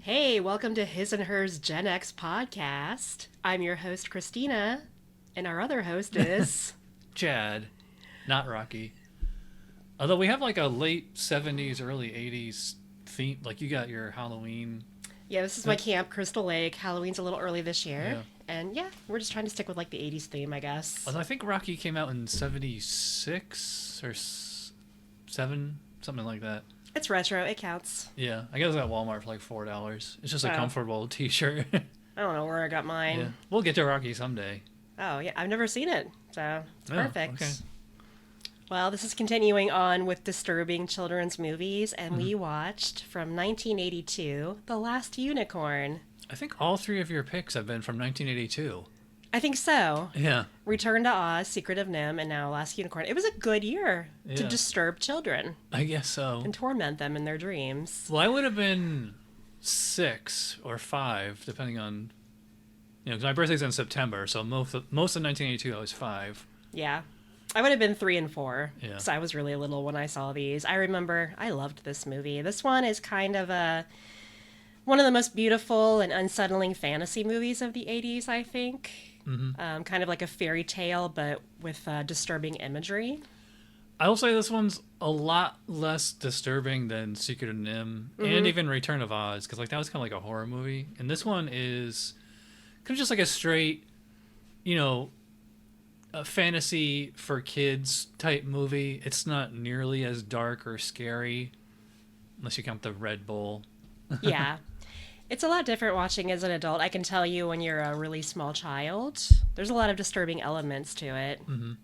Hey, welcome to His and Hers Gen X podcast. I'm your host, Cristina, and our other host is. Chad, not Rocky. Although we have like a late 70s, early 80s theme. Like you got your Halloween. Yeah, this is my camp, Crystal Lake. Halloween's a little early this year. Yeah. And yeah, we're just trying to stick with like the 80s theme, I guess. Although I think Rocky came out in 76 or 7, something like that. It's retro, it counts. Yeah, I guess at Walmart for like $4. It's just a Oh. comfortable t-shirt. I don't know where I got mine. Yeah. We'll get to Rocky someday. Oh, yeah, I've never seen it, so it's Oh, perfect. okay. Well, this is continuing on with disturbing children's movies, and we watched from 1982, The Last Unicorn. I think all three of your picks have been from 1982. I think so. Yeah. Return to Oz, Secret of Nim, and now Last Unicorn. It was a good year to Yeah. disturb children I guess so. and torment them in their dreams. Well, I would have been 6 or 5, depending on, because my birthday's in September, so most of 1982 I was 5. Yeah. I would have been 3 and 4. Yeah. So I was really little when I saw these. I remember I loved this movie. This one is kind of one of the most beautiful and unsettling fantasy movies of the 80s, I think. Kind of like a fairy tale, but with disturbing imagery. I will say this one's a lot less disturbing than Secret of Nim and even Return of Oz, because like that was kind of like a horror movie, and this one is kind of just like a straight, a fantasy for kids type movie. It's not nearly as dark or scary, unless you count the Red Bull. Yeah. It's a lot different watching as an adult. I can tell you when you're a really small child, there's a lot of disturbing elements to it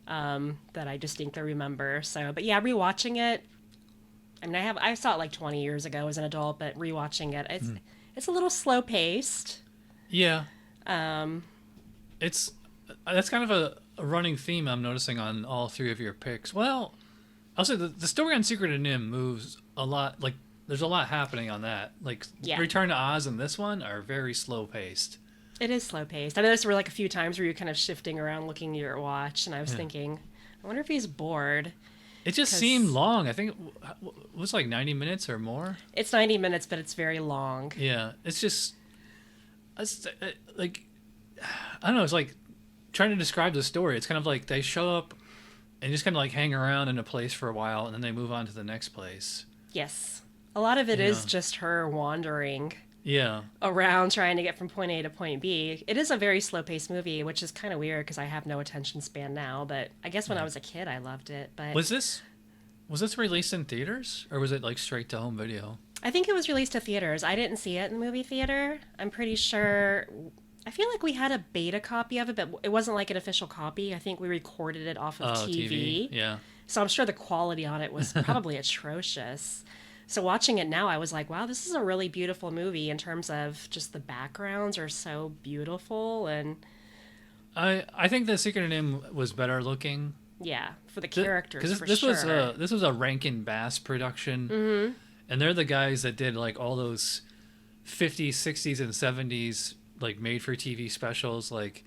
that I distinctly remember. So, but yeah, rewatching it. I mean, I saw it like 20 years ago as an adult, but rewatching it, it's a little slow paced. Yeah. It's that's kind of a running theme I'm noticing on all three of your picks. Well, I'll say the story on Secret of Nim moves a lot. Like there's a lot happening on that. Like Yeah. Return to Oz and this one are very slow paced. It is slow paced. I know there were like a few times where you're kind of shifting around looking at your watch, and I was thinking, I wonder if he's bored. It just 'Cause- seemed long. I think it was like 90 minutes or more. It's 90 minutes, but it's very long. Yeah, it's like I don't know. It's like trying to describe the story. It's kind of like they show up and just kind of like hang around in a place for a while, and then they move on to the next place. Yes. A lot of it is Yeah. just her wandering Yeah, around trying to get from point A to point B. It is a very slow paced movie, which is kind of weird because I have no attention span now, but I guess when I was a kid I loved it. But was this released in theaters or was it like straight to home video? I think it was released to theaters. I didn't see it in the movie theater. I'm pretty sure. I feel like we had a beta copy of it, but it wasn't like an official copy. I think we recorded it off of TV. Yeah. So I'm sure the quality on it was probably atrocious. So watching it now, I was like, wow, this is a really beautiful movie in terms of just the backgrounds are so beautiful. And I think the Secret of Nim was better looking. yeah, for the characters, Because for this sure. this was a Rankin Bass production, and they're the guys that did like all those 50s, 60s, and 70s like made for TV specials like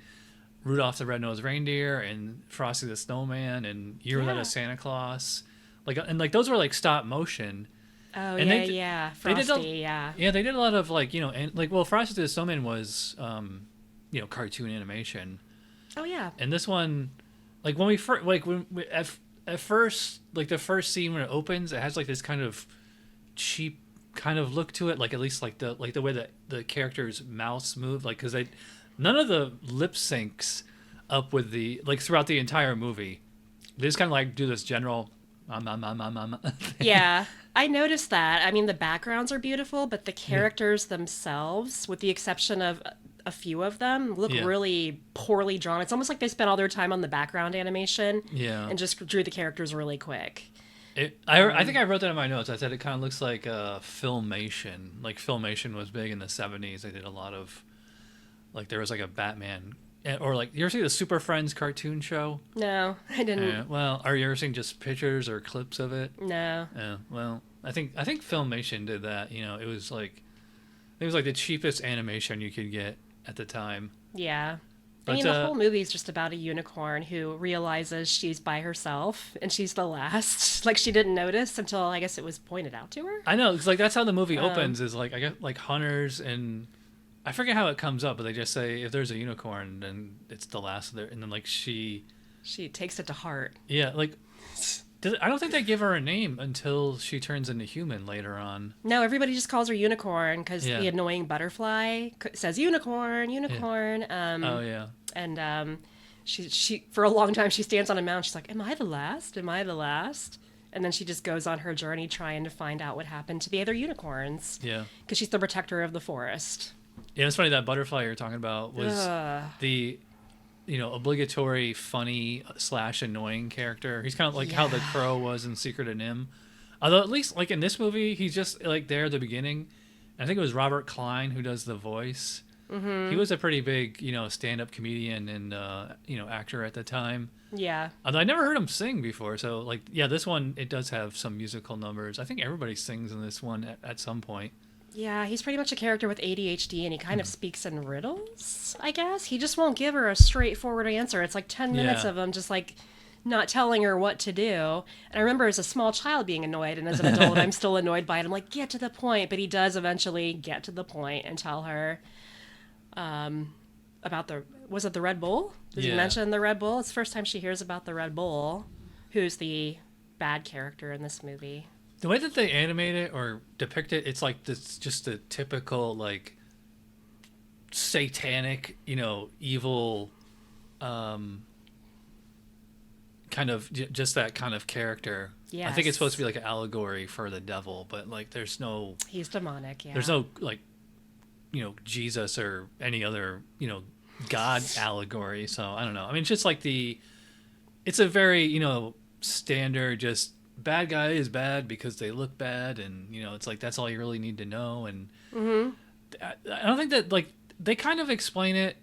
Rudolph the Red-Nosed Reindeer and Frosty the Snowman and Year Without Yeah. a Santa Claus, like those were like stop motion. Oh, and yeah, they- yeah. they did Frosty, a- yeah. Yeah, they did a lot of like and like Frosty the Snowman was cartoon animation. Oh, yeah. And this one, like when we first, like when we, at first, like the first scene when it opens, it has like this kind of cheap kind of look to it, like at least like the way that the characters' mouths move, like because none of the lip syncs up with the like throughout the entire movie. They just kind of like do this general, thing. Yeah, I noticed that. I mean, the backgrounds are beautiful, but the characters themselves, with the exception of a few of them, look Yeah. really poorly drawn. It's almost like they spent all their time on the background animation Yeah. and just drew the characters really quick. I think I wrote that in my notes. I said it kind of looks like Filmation. Like Filmation was big in the 70s. They did a lot of, like there was like a Batman, or like you ever see the Super Friends cartoon show? No, I didn't. Yeah. Well, are you ever seeing just pictures or clips of it? No. Yeah. Well, I think Filmation did that. It was like the cheapest animation you could get at the time. Yeah. I mean, the whole movie is just about a unicorn who realizes she's by herself and she's the last. Like, she didn't notice until I guess it was pointed out to her. I know, it's like that's how the movie opens. Is like I get like hunters and I forget how it comes up, but they just say if there's a unicorn, then it's the last of their, and then like she takes it to heart. Yeah, like I don't think they give her a name until she turns into human later on. No, everybody just calls her Unicorn because the annoying butterfly says unicorn, unicorn. Oh yeah. And she for a long time she stands on a mountain. She's like, "Am I the last? Am I the last?" And then she just goes on her journey trying to find out what happened to the other unicorns. Yeah. Because she's the protector of the forest. Yeah, it's funny that butterfly you're talking about was the obligatory funny / annoying character. He's kind of like how the crow was in Secret of Nim. Although at least like in this movie, he's just like there at the beginning. I think it was Robert Klein who does the voice. Mm-hmm. He was a pretty big, stand-up comedian and actor at the time. Yeah. Although I never heard him sing before, so like this one it does have some musical numbers. I think everybody sings in this one at some point. Yeah, he's pretty much a character with ADHD, and he kind of speaks in riddles, I guess. He just won't give her a straightforward answer. It's like 10 minutes of him just, like, not telling her what to do. And I remember as a small child being annoyed, and as an adult, I'm still annoyed by it. I'm like, get to the point. But he does eventually get to the point and tell her about was it the Red Bull? Did you mention the Red Bull? It's the first time she hears about the Red Bull, who's the bad character in this movie. The way that they animate it or depict it, it's like this, just a typical like satanic, evil, kind of just that kind of character. Yes. I think it's supposed to be like an allegory for the devil, but like there's no. He's demonic. Yeah. There's no like, Jesus or any other God allegory. So I don't know. I mean, it's just like it's a very standard just. Bad guy is bad because they look bad, and it's like that's all you really need to know. And I don't think that like they kind of explain it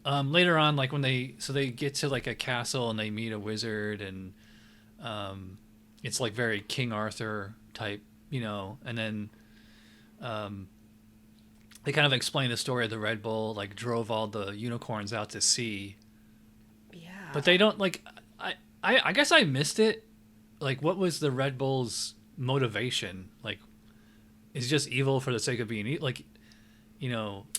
later on, like when they get to like a castle and they meet a wizard, and it's like very King Arthur type, and then they kind of explain the story of the Red Bull, like drove all the unicorns out to sea. Yeah, but they don't like. I guess I missed it. Like, what was the Red Bull's motivation? Like, is it just evil for the sake of being evil? Like,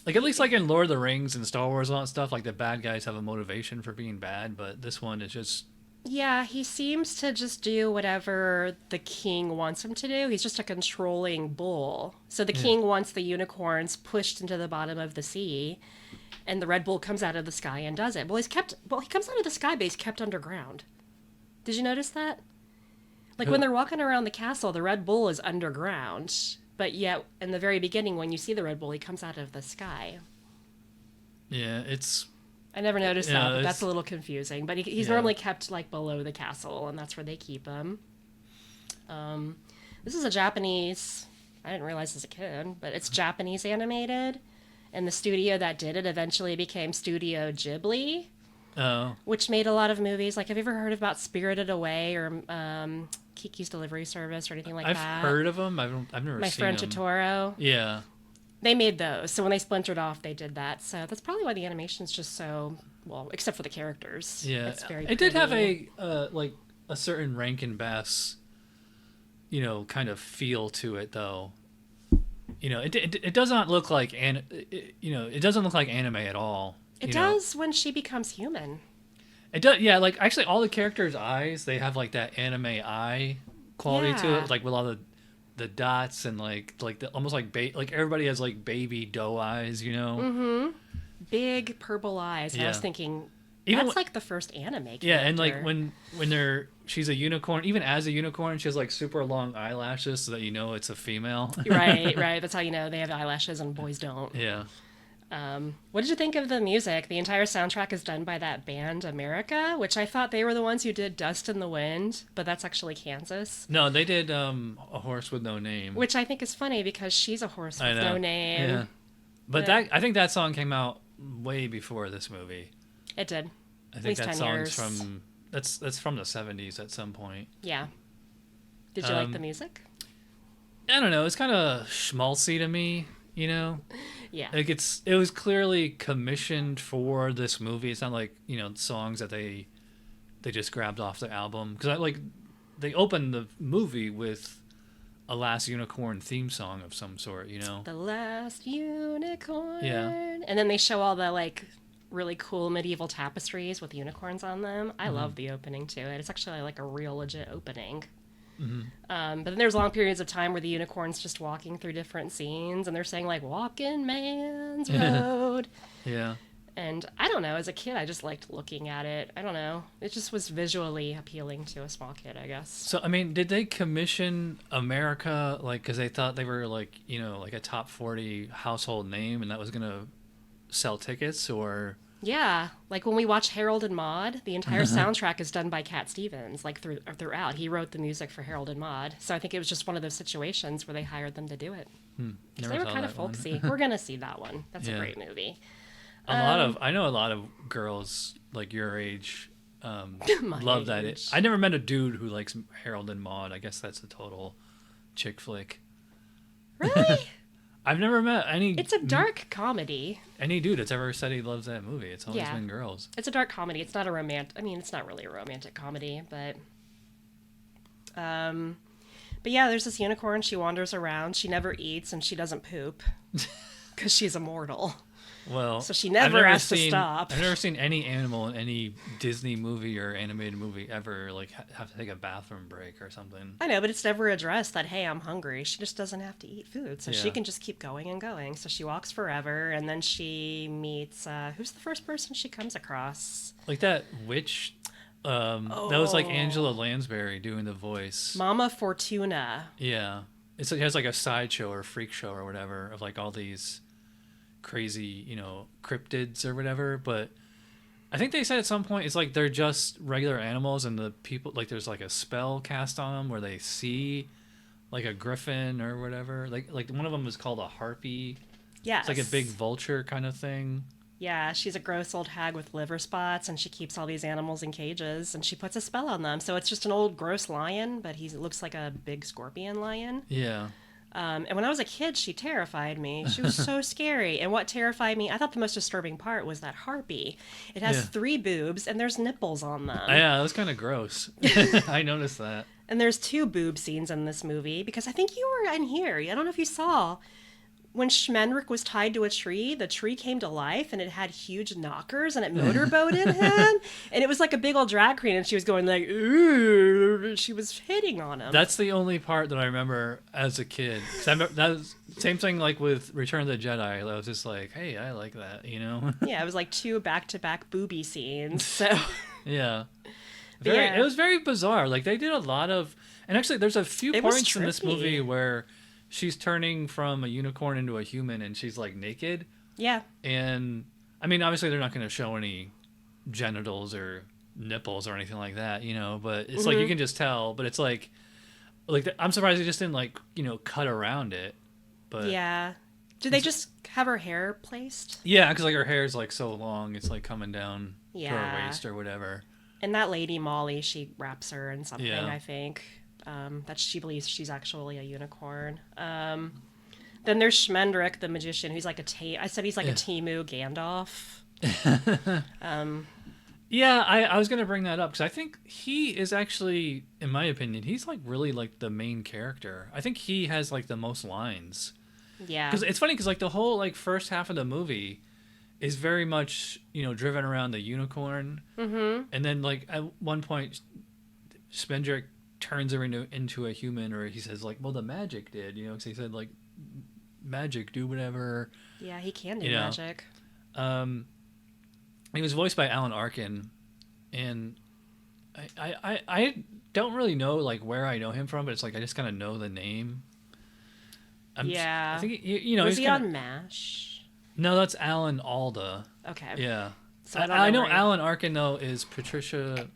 like at least like in Lord of the Rings and Star Wars and all that stuff, like the bad guys have a motivation for being bad, but this one is just... Yeah, he seems to just do whatever the king wants him to do. He's just a controlling bull. So the king wants the unicorns pushed into the bottom of the sea, and the Red Bull comes out of the sky and does it. Well, he comes out of the sky, but he's kept underground. Did you notice that? Like, when they're walking around the castle, the Red Bull is underground. But yet, in the very beginning, when you see the Red Bull, he comes out of the sky. Yeah, it's... I never noticed that, but that's a little confusing. But he's normally kept, like, below the castle, and that's where they keep him. This is a Japanese... I didn't realize as a kid, but it's Japanese animated. And the studio that did it eventually became Studio Ghibli. Oh. Which made a lot of movies. Like, have you ever heard about Spirited Away or Kiki's Delivery Service or anything like that? I've heard of them. I've never My seen Friend them. Totoro. Yeah. They made those. So when they splintered off, they did that. So that's probably why the animation's just so, well, except for the characters. Yeah. It's very It did have pretty. a certain Rankin Bass, kind of feel to it, though. It does not look like, it doesn't look like anime at all. It does when she becomes human. It does, yeah. Like actually, all the characters' eyes, they have like that anime eye quality to it, like with all the dots and like almost like like everybody has like baby doe eyes, Mm-hmm. Big purple eyes. I was thinking that's like the first anime character. Yeah, and like when she's a unicorn, even as a unicorn, she has like super long eyelashes so that it's a female. Right. That's how they have eyelashes and boys don't. Yeah. What did you think of the music? The entire soundtrack is done by that band America, which I thought they were the ones who did Dust in the Wind, but that's actually Kansas. No, they did A Horse with No Name. Which I think is funny because she's a horse with no name. Yeah. But I think that song came out way before this movie. It did. I think that song's from that's from the 70s at some point. Yeah. Did you like the music? I don't know. It's kind of schmaltzy to me, Yeah. Like it was clearly commissioned for this movie. It's not like, songs that they just grabbed off the album, because they opened the movie with a Last Unicorn theme song of some sort, The Last Unicorn. Yeah. And then they show all the like really cool medieval tapestries with unicorns on them. I love the opening to it. It's actually like a real legit opening. But then there's long periods of time where the unicorn's just walking through different scenes, and they're saying like "Walking Man's Road." Yeah. And I don't know, as a kid, I just liked looking at it. I don't know. It just was visually appealing to a small kid, I guess. So, I mean, did they commission America, like, because they thought they were, like, like a top 40 household name and that was going to sell tickets, or... Yeah. Like, when we watch Harold and Maude, the entire soundtrack is done by Cat Stevens, like, throughout. He wrote the music for Harold and Maude. So I think it was just one of those situations where they hired them to do it. So they were kind of folksy. We're going to see that one. That's a great movie. I know a lot of girls like your age love that. I never met a dude who likes Harold and Maude. I guess that's a total chick flick. Really? I've never met any. It's a dark comedy. Any dude that's ever said he loves that movie. It's always been girls. It's a dark comedy. It's not a romantic. I mean, it's not really a romantic comedy, but yeah, there's this unicorn. She wanders around. She never eats, and she doesn't poop because she's immortal. Well, so she never has to stop. I've never seen any animal in any Disney movie or animated movie ever like have to take a bathroom break or something. I know, but it's never addressed that, hey, I'm hungry. She just doesn't have to eat food, so she can just keep going and going. So she walks forever, and then she meets who's the first person she comes across? Like that witch. That was like Angela Lansbury doing the voice. Mama Fortuna. Yeah, it has like a sideshow or freak show or whatever of like all these crazy, cryptids or whatever, but I think they said at some point it's like they're just regular animals, and the people, like, there's like a spell cast on them where they see like a griffin or whatever. Like one of them is called a harpy. Yeah, it's like a big vulture kind of thing. Yeah, she's a gross old hag with liver spots, and she keeps all these animals in cages, and she puts a spell on them. So it's just an old gross lion, but he looks like a big scorpion lion. Yeah. And when I was a kid, she terrified me. She was so scary. And what terrified me, I thought the most disturbing part was that harpy. It has 3 boobs, and there's nipples on them. Yeah, that was kind of gross. I noticed that. And there's 2 boob scenes in this movie, because I think you were in here. I don't know if you saw. When Schmendrick was tied to a tree, the tree came to life, and it had huge knockers, and it motorboated him. And it was like a big old drag queen, and she was going like, ooh, she was hitting on him. That's the only part that I remember as a kid. 'Cause I remember, that was same thing like with Return of the Jedi. I was just like, hey, I like that, Yeah, it was like 2 back-to-back booby scenes. So yeah. It was very bizarre. Like, they did a lot of... And actually, there's a few points in this movie where she's turning from a unicorn into a human, and she's like naked. Yeah. And I mean, obviously they're not going to show any genitals or nipples or anything like that, but it's like you can just tell. But it's like I'm surprised they just didn't like cut around it. But yeah. Did they just have her hair placed? Yeah, because like her hair is like so long, it's like coming down to her waist or whatever. And that lady Molly, she wraps her in something, I think. That she believes she's actually a unicorn. Then there's Schmendrick, the magician, who's like I said he's like a Temu Gandalf. Yeah, I was going to bring that up because I think he is actually, in my opinion, he's like really like the main character. I think he has like the most lines. Yeah. Because it's funny because like the whole like first half of the movie is very much, driven around the unicorn. Mm-hmm. And then like at one point, Schmendrick turns her into a human, or he says like, well, the magic did, because he said like magic do whatever. Yeah, he can do magic. He was voiced by Alan Arkin, and I don't really know like where I know him from, but it's like I just kind of know the name. I think was he on MASH? No, that's Alan Alda. Okay. Yeah. So I know Alan Arkin though is Patricia.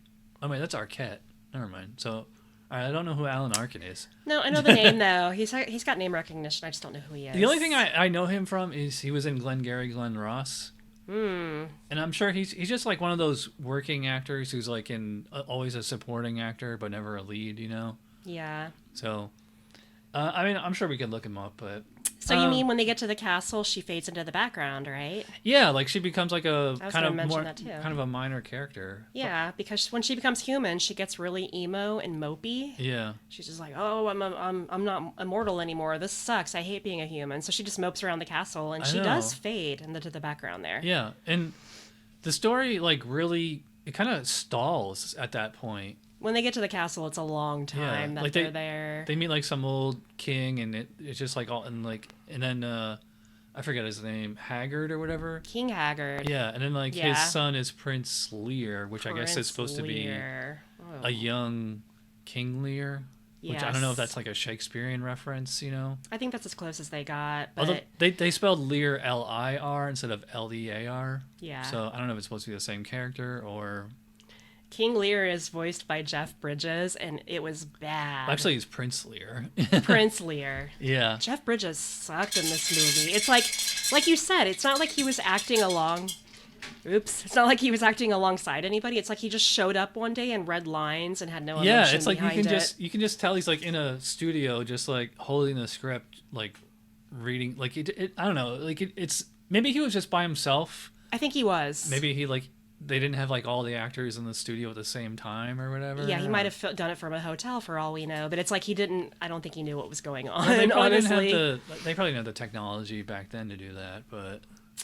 Oh wait, that's Arquette. Never mind. So. All right, I don't know who Alan Arkin is. No, I know the name, though. He's got name recognition. I just don't know who he is. The only thing I know him from is he was in Glengarry Glen Ross. And I'm sure he's just like one of those working actors who's like in always a supporting actor, but never a lead, Yeah. So, I mean, I'm sure we could look him up, but... So you mean when they get to the castle, she fades into the background, right? Yeah, like she becomes like a I was kind gonna of mention more that too. kind of a minor character. Yeah, because when she becomes human, she gets really emo and mopey. Yeah. She's just like, "Oh, I'm not immortal anymore. This sucks. I hate being a human." So she just mopes around the castle, and I she know. does fade into the background there. Yeah, and the story like really it kind of stalls at that point. When they get to the castle, it's a long time that like they're there. They meet like some old king, and it's just like all and then I forget his name, Haggard or whatever. King Haggard. Yeah, and then like his son is Prince Lear, which I guess is supposed to be a young King Lear. Which I don't know if that's like a Shakespearean reference, you know. I think that's as close as they got. But although they spelled Lear L-I-R instead of L-E-A-R. Yeah. So I don't know if it's supposed to be the same character or. King Lear is voiced by Jeff Bridges, and it was bad. Actually, he's Prince Lear. Prince Lear. Yeah. Jeff Bridges sucked in this movie. It's like you said, it's not like he was acting along. Oops. It's not like he was acting alongside anybody. It's like he just showed up one day and read lines and had no emotion Yeah, it's like you can just tell he's like in a studio, just like holding the script, like reading. Like I don't know. Like it's maybe he was just by himself. I think he was. Maybe he like they didn't have like all the actors in the studio at the same time or whatever. Yeah, he might have done it from a hotel for all we know. But it's like he didn't. I don't think he knew what was going on. Well, they probably honestly, they probably didn't have the technology back then to do that, but.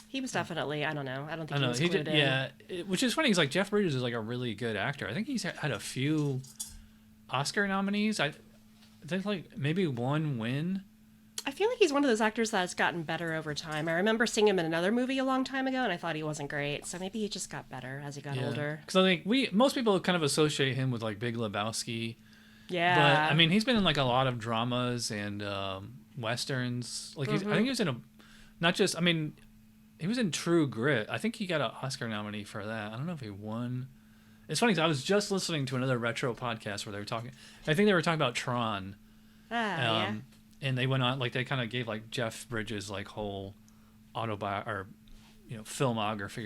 He was definitely, I don't know. I don't think he was clued in. Yeah, which is funny. He's like Jeff Bridges is like a really good actor. I think he's had a few Oscar nominees. I think like maybe one win. I feel like he's one of those actors that's gotten better over time. I remember seeing him in another movie a long time ago, and I thought he wasn't great. So maybe he just got better as he got older. Because I think most people kind of associate him with like Big Lebowski. Yeah. But I mean, he's been in like a lot of dramas and westerns. Like I think he was in a, not just. I mean. He was in True Grit. I think he got an Oscar nominee for that. I don't know if he won. It's funny because I was just listening to another retro podcast where they were talking. I think they were talking about Tron. Yeah. And they went on like they kind of gave like Jeff Bridges like whole filmography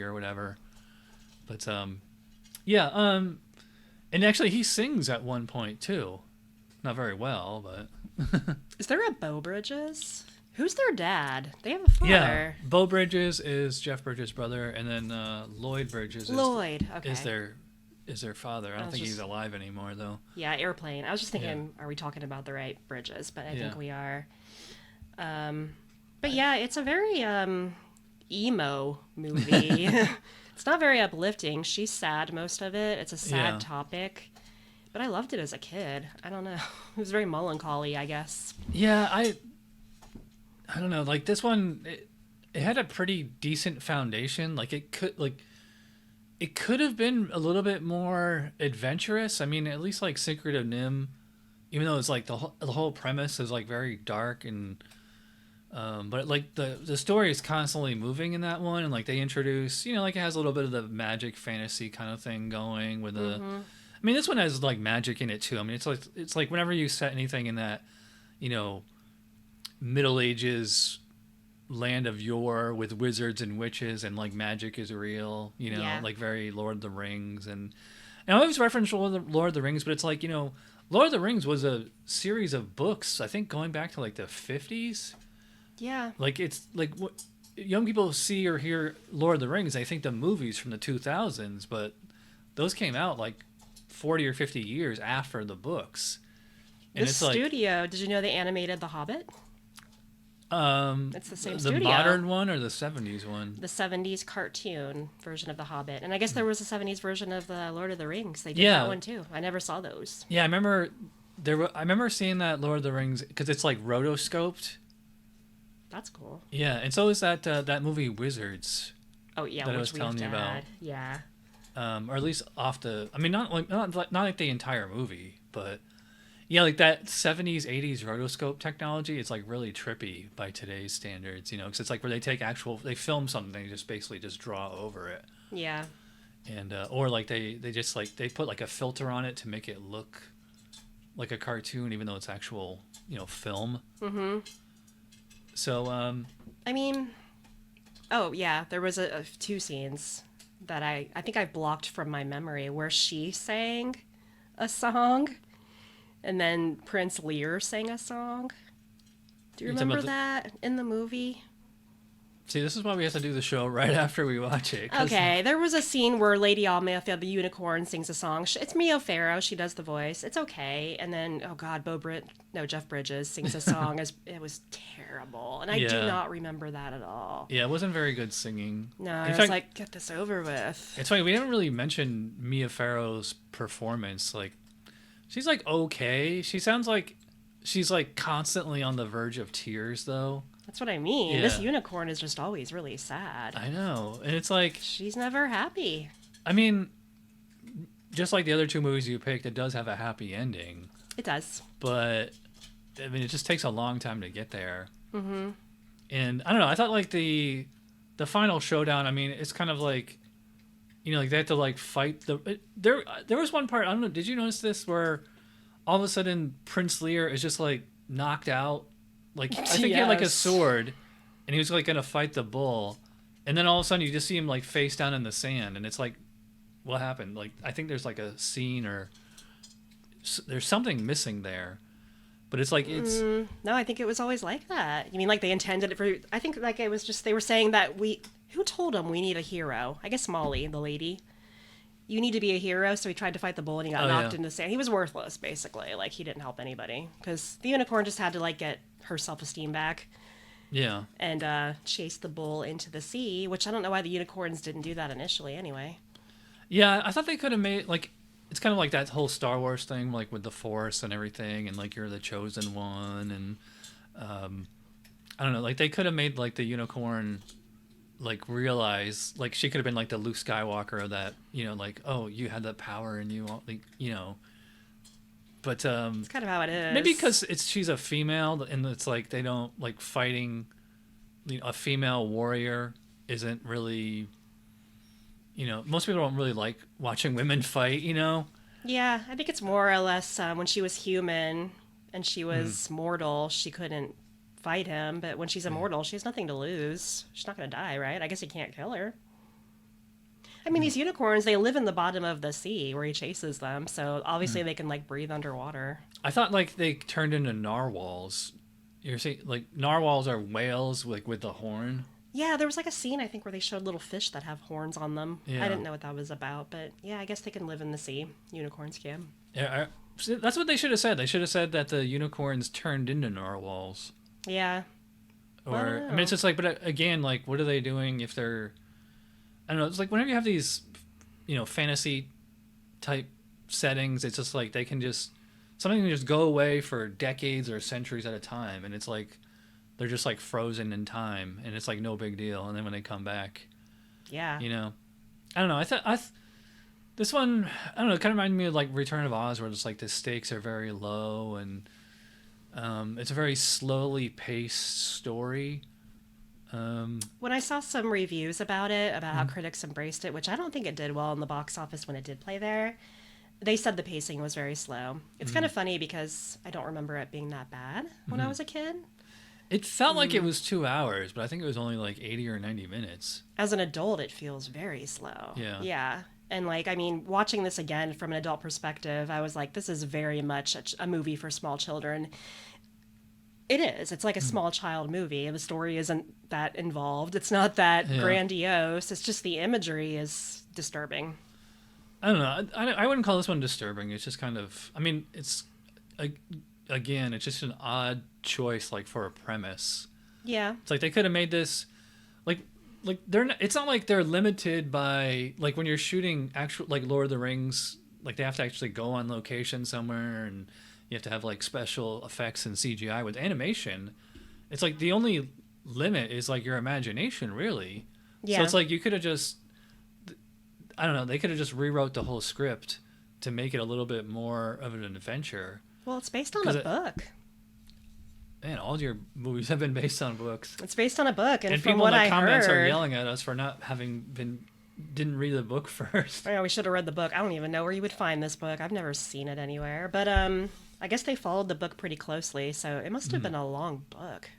or whatever. But and actually he sings at one point too. Not very well, but. Is there a Beau Bridges? Who's their dad? They have a father. Yeah, Beau Bridges is Jeff Bridges' brother, and then Lloyd Bridges is their father. I don't think he's alive anymore, though. Yeah, Airplane. I was just thinking, are we talking about the right Bridges? But I think we are. But yeah, it's a very emo movie. It's not very uplifting. She's sad most of it. It's a sad topic. But I loved it as a kid. I don't know. It was very melancholy, I guess. Yeah, I don't know. Like this one, it had a pretty decent foundation. Like it could have been a little bit more adventurous. I mean, at least like Secret of Nim, even though it's like the whole premise is like very dark and, but like the story is constantly moving in that one, and like they introduce, like it has a little bit of the magic fantasy kind of thing going with the. I mean, this one has like magic in it too. I mean, it's like whenever you set anything in that, Middle Ages land of yore with wizards and witches and like magic is real, like very Lord of the Rings. And I always reference Lord of the Rings, but it's like, Lord of the Rings was a series of books, I think going back to like the 50s. Yeah. Like it's like what young people see or hear Lord of the Rings, they think the movies from the 2000s, but those came out like 40 or 50 years after the books. And the studio, did you know they animated The Hobbit? It's the same studio. The modern one or the 70s one? The 70s cartoon version of The Hobbit. And I guess there was a 70s version of the Lord of the Rings. They did that one too. I never saw those. Yeah, I remember seeing that Lord of the Rings because it's like rotoscoped. That's cool. Yeah, and so is that movie Wizards. Oh yeah, that I was telling you about. Yeah. Or at least off the. I mean, not like the entire movie, but. Yeah, like that 70s, 80s rotoscope technology, it's like really trippy by today's standards, because it's like where they film something, they just basically just draw over it. Yeah. And, or like they just like, they put like a filter on it to make it look like a cartoon, even though it's actual, film. Mm-hmm. So, I mean, oh yeah, there was two scenes that I think I blocked from my memory where she sang a song. And then Prince Lear sang a song. Do you You're talking remember about that in the movie? See, this is why we have to do the show right after we watch it. Okay, there was a scene where Lady Amalthea, the unicorn, sings a song. It's Mia Farrow. She does the voice. It's okay. And then, oh God, Jeff Bridges sings a song. It was terrible. And I do Yeah. not remember that at all. Yeah, it wasn't very good singing. No, In I was fact, like, get this over with. it's funny, we didn't really mention Mia Farrow's performance. Like, she's like okay. She sounds like she's like constantly on the verge of tears, though. That's what I mean. Yeah. This unicorn is just always really sad. I know. And it's like, She's never happy. I mean, just like the other two movies you picked, it does have a happy ending. It does. But, I mean, it just takes a long time to get there. Mm-hmm. And, I don't know, I thought, like, the final showdown, I mean, it's kind of like, you know, like, they have to, like, fight there was one part, I don't know, did you notice this, where all of a sudden Prince Lear is just, like, knocked out? Like, I think he had, like, a Yes. sword, and he was, like, gonna fight the bull. And then all of a sudden you just see him, like, face down in the sand, and it's like, what happened? Like, I think there's, like, a scene or there's something missing there. But it's like, it's... No, I think it was always like that. You mean like they intended it for... I think like it was just... They were saying that Who told them we need a hero? I guess Molly, the lady. You need to be a hero, so he tried to fight the bull and he got knocked into sand. He was worthless, basically. Like, he didn't help anybody. Because the unicorn just had to, like, get her self-esteem back. Yeah. And chase the bull into the sea, which I don't know why the unicorns didn't do that initially anyway. Yeah, I thought they could have made, like, it's kind of like that whole Star Wars thing, like with the Force and everything, and like you're the chosen one, and I don't know, like they could have made like the unicorn, like realize, like she could have been like the Luke Skywalker of that, you know, like, oh, you had that power and you, like, you know, but It's kind of how it is. maybe because she's a female, and it's like they don't like fighting, you know, a female warrior isn't really. You know, most people don't really like watching women fight, you know? Yeah, I think it's more or less when she was human and she was mortal, she couldn't fight him. But when she's immortal, she has nothing to lose. She's not going to die, right? I guess he can't kill her. I mean, these unicorns, they live in the bottom of the sea where he chases them. So obviously they can, like, breathe underwater. I thought, like, they turned into narwhals. You're saying, like, narwhals are whales, like, with the horn? Yeah, there was, like, a scene, I think, where they showed little fish that have horns on them. Yeah. I didn't know what that was about. But, yeah, I guess they can live in the sea. Unicorns can. Yeah, that's what they should have said. They should have said that the unicorns turned into narwhals. Yeah. Or, Well, I don't I mean, it's just like, but again, like, what are they doing if they're, I don't know, it's like whenever you have these, you know, fantasy type settings, it's just like they can just, something can just go away for decades or centuries at a time, and it's like, they're just like frozen in time, and it's like no big deal, and then when they come back, Yeah. you know, I don't know, this one, I don't know, it kind of reminded me of like Return of Oz, where it's like the stakes are very low, and it's a very slowly paced story. When I saw some reviews about it, about how critics embraced it, which I don't think it did well in the box office when it did play there, they said the pacing was very slow. It's kind of funny because I don't remember it being that bad when I was a kid. It felt like it was 2 hours, but I think it was only like 80 or 90 minutes. As an adult, it feels very slow. Yeah. Yeah. And, like, I mean, watching this again from an adult perspective, I was like, this is very much a movie for small children. It is. It's like a small child movie. The story isn't that involved. It's not that grandiose. It's just the imagery is disturbing. I don't know. I wouldn't call this one disturbing. It's just kind of, I mean, it's, again, it's just an odd choice, like, for a premise. Yeah. It's like they could have made this, like they're not, it's not like they're limited by, like, when you're shooting actual, like, Lord of the Rings, like, they have to actually go on location somewhere, and you have to have, like, special effects and CGI. With animation, it's like the only limit is, like, your imagination, really. Yeah. So it's like you could have just, I don't know, they could have just rewrote the whole script to make it a little bit more of an adventure. Well, it's based on a book. Man, all your movies have been based on books. It's based on a book, and from people what in the I comments are heard, yelling at us for not having didn't read the book first. I know we should have read the book. I don't even know where you would find this book. I've never seen it anywhere. But I guess they followed the book pretty closely, so it must have been a long book.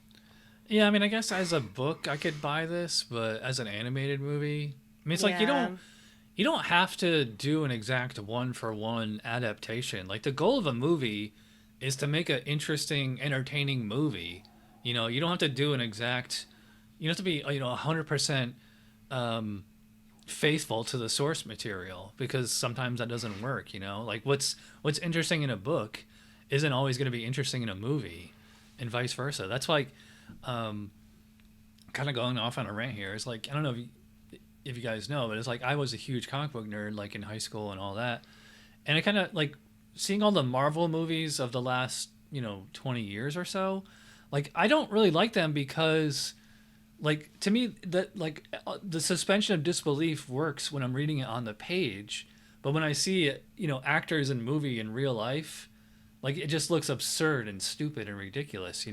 Yeah, I mean, I guess as a book I could buy this, but as an animated movie, I mean, it's like you don't have to do an exact one-for-one adaptation. Like, the goal of a movie is to make an interesting, entertaining movie. You know, you don't have to do an exact. You don't have to be 100% faithful to the source material, because sometimes that doesn't work. You know, like what's interesting in a book isn't always going to be interesting in a movie, and vice versa. That's like, kind of going off on a rant here. It's like, I don't know if you guys know, but it's like I was a huge comic book nerd, like in high school and all that, and I kind of like seeing all the Marvel movies of the last 20 years or so. Like, I don't really like them because, like, to me, that like the suspension of disbelief works when I'm reading it on the page, but when I see it, actors in movie in real life, like, it just looks absurd and stupid and ridiculous,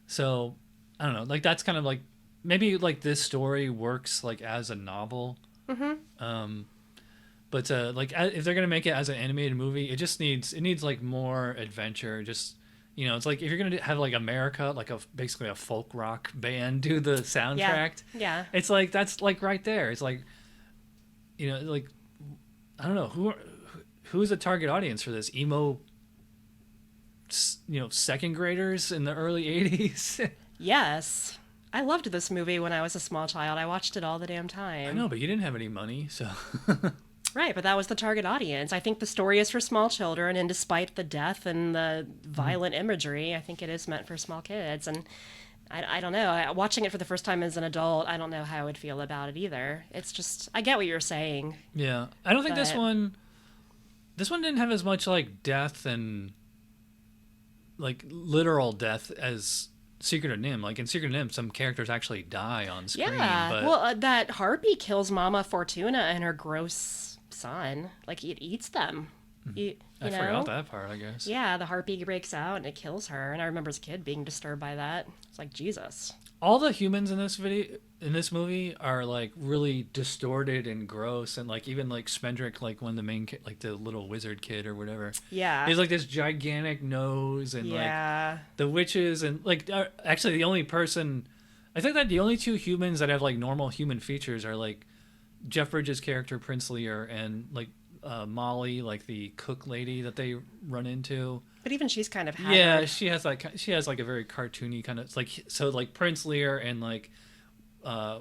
So, I don't know. Like, that's kind of like, maybe like this story works like as a novel. But like, if they're gonna make it as an animated movie, it needs like more adventure. Just, it's like if you're gonna have like America, like basically a folk rock band do the soundtrack. Yeah. It's like, that's like right there. It's like, like, I don't know who's the target audience for this emo. Second graders in the early 80s. Yes. I loved this movie when I was a small child. I watched it all the damn time. I know, but you didn't have any money, so. Right, but that was the target audience. I think the story is for small children, and despite the death and the violent imagery, I think it is meant for small kids. And I don't know. Watching it for the first time as an adult, I don't know how I would feel about it either. It's just, I get what you're saying. Yeah. I don't think this one didn't have as much like death and like literal death as Secret of Nim. Like in Secret of Nim, some characters actually die on screen. Yeah. But... Well, that harpy kills Mama Fortuna and her gross son. Like, it eats them. I forgot that part, I guess. Yeah, the harpy breaks out and it kills her. And I remember as a kid being disturbed by that. It's like, Jesus. All the humans in this movie are like really distorted and gross, and like even like Spendrick, like one of the main like the little wizard kid or whatever. Yeah. He's like this gigantic nose, and like the witches, and like actually the only person, I think that the only two humans that have like normal human features are like Jeff Bridges' character Prince Lear and like Molly, like the cook lady that they run into. But even she's kind of haggard. Yeah, she has like a very cartoony kind of like Prince Lear and like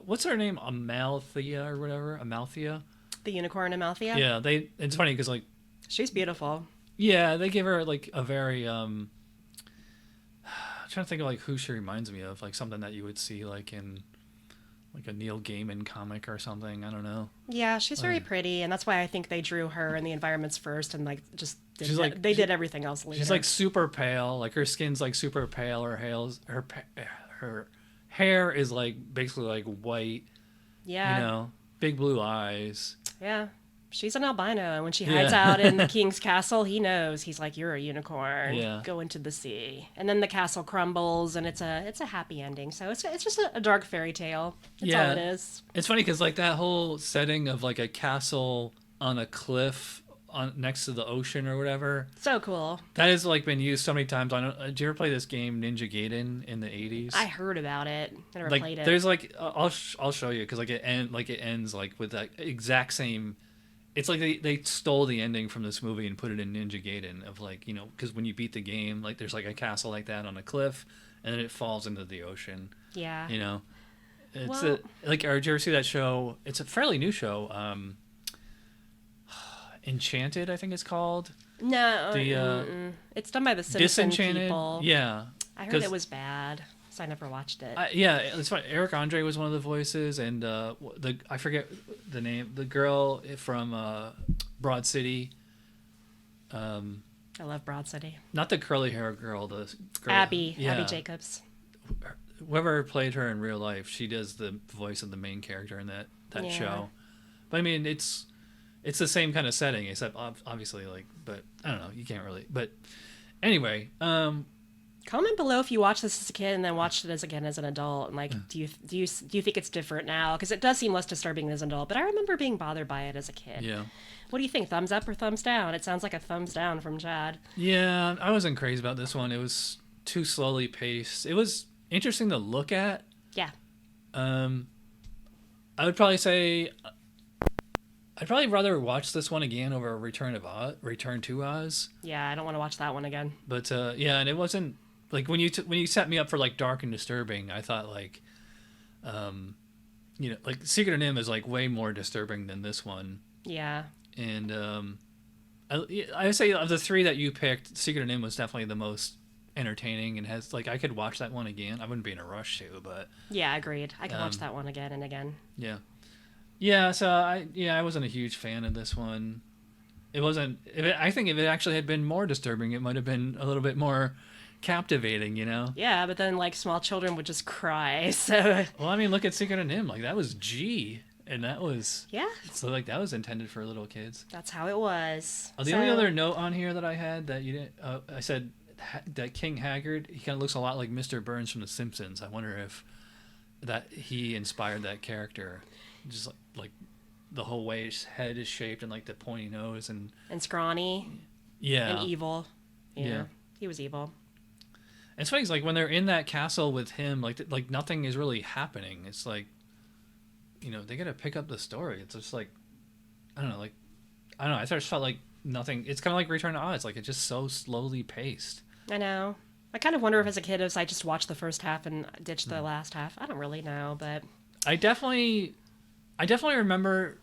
what's her name, Amalthea or whatever, Amalthea. The unicorn Amalthea. Yeah, it's funny because like she's beautiful. Yeah, they give her like a very I'm trying to think of like who she reminds me of, like something that you would see like in like a Neil Gaiman comic or something. I don't know. Yeah, she's very pretty, and that's why I think they drew her and the environments first, and like just did, did everything else later. She's like super pale, like her skin's like super pale. Her hair is like basically like white. Yeah. Big blue eyes. Yeah. She's an albino, and when she hides out in the king's castle, he knows. He's like, "You're a unicorn. Yeah. Go into the sea." And then the castle crumbles, and it's a happy ending. So it's just a dark fairy tale. That's all it is. It's funny because like that whole setting of like a castle on a cliff next to the ocean or whatever. So cool. That has like been used so many times. Did you ever play this game Ninja Gaiden in the 80s? I heard about it. I never played it. There's like I'll show you because like it ends like with that exact same. It's like they stole the ending from this movie and put it in Ninja Gaiden of like, because when you beat the game, like there's like a castle like that on a cliff and then it falls into the ocean. Yeah. It's did you ever see that show? It's a fairly new show. Enchanted, I think it's called. No, it's done by the Simpson Disenchanted people. Yeah. I heard it was bad. So I never watched it. Yeah, it's fun. Eric Andre was one of the voices, and I forget the name, the girl from Broad City. I love Broad City. Not the curly hair girl, the girl, Abby Jacobs. Whoever played her in real life, she does the voice of the main character in that show. But I mean, it's the same kind of setting, except obviously but I don't know, you can't really. But anyway. Comment below if you watched this as a kid and then watched it again as an adult, and like, do you think it's different now? Because it does seem less disturbing as an adult, but I remember being bothered by it as a kid. Yeah. What do you think? Thumbs up or thumbs down? It sounds like a thumbs down from Chad. Yeah, I wasn't crazy about this one. It was too slowly paced. It was interesting to look at. Yeah. I would probably say I'd probably rather watch this one again over Return to Oz. Yeah, I don't want to watch that one again. But and it wasn't like when you set me up for like dark and disturbing, I thought like, like Secret of Nim is like way more disturbing than this one. Yeah. And I would say of the three that you picked, Secret of Nim was definitely the most entertaining and has like I could watch that one again. I wouldn't be in a rush to, but Yeah, agreed. I could watch that one again and again. yeah. Yeah, so I wasn't a huge fan of this one. It wasn't. I think if it actually had been more disturbing, it might have been a little bit more captivating, you know? Yeah, but then like small children would just cry. So Well, I mean, look at Secret of Nim. Like that was G, and that was yeah, so like that was intended for little kids. that's how it was. The only other note on here that I had that you didn't, I said that King Haggard. He kind of looks a lot like Mr. Burns from The Simpsons. I wonder if that he inspired that character, just like the whole way his head is shaped and like the pointy nose and scrawny. Yeah. And evil. Yeah. He was evil. And it's funny, it's like when they're in that castle with him, like nothing is really happening. It's like, they gotta pick up the story. It's just like, I don't know. I just felt like nothing. It's kind of like Return to Oz. Like it's just so slowly paced. I know. I kind of wonder if as a kid, if I just watched the first half and ditched the last half. I don't really know, but I definitely remember.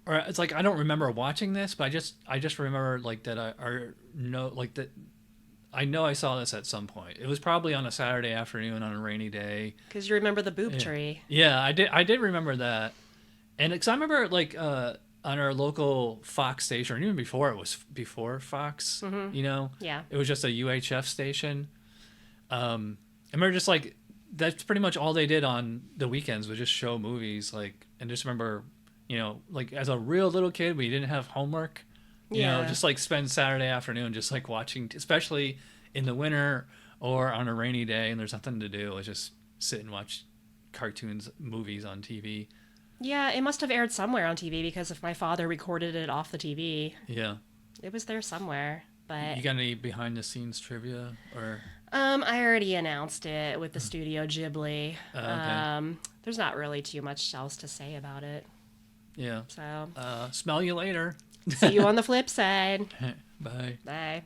Or it's like I don't remember watching this, but I just remember like that I know I saw this at some point. It was probably on a Saturday afternoon on a rainy day. Because you remember the boob tree. Yeah, I did remember that, and because I remember like on our local Fox station, or even before it was before Fox, Yeah. it was just a UHF station. I remember just like that's pretty much all they did on the weekends was just show movies, like, and just remember. Like as a real little kid, we didn't have homework. Just like spend Saturday afternoon just like watching, especially in the winter or on a rainy day and there's nothing to do. It's just sit and watch cartoons, movies on TV. Yeah, it must have aired somewhere on TV because if my father recorded it off the TV, yeah, it was there somewhere. But you got any behind the scenes trivia or? I already announced it with the Studio Ghibli. Okay. There's not really too much else to say about it. Yeah. So, smell you later. see you on the flip side. Bye. Bye.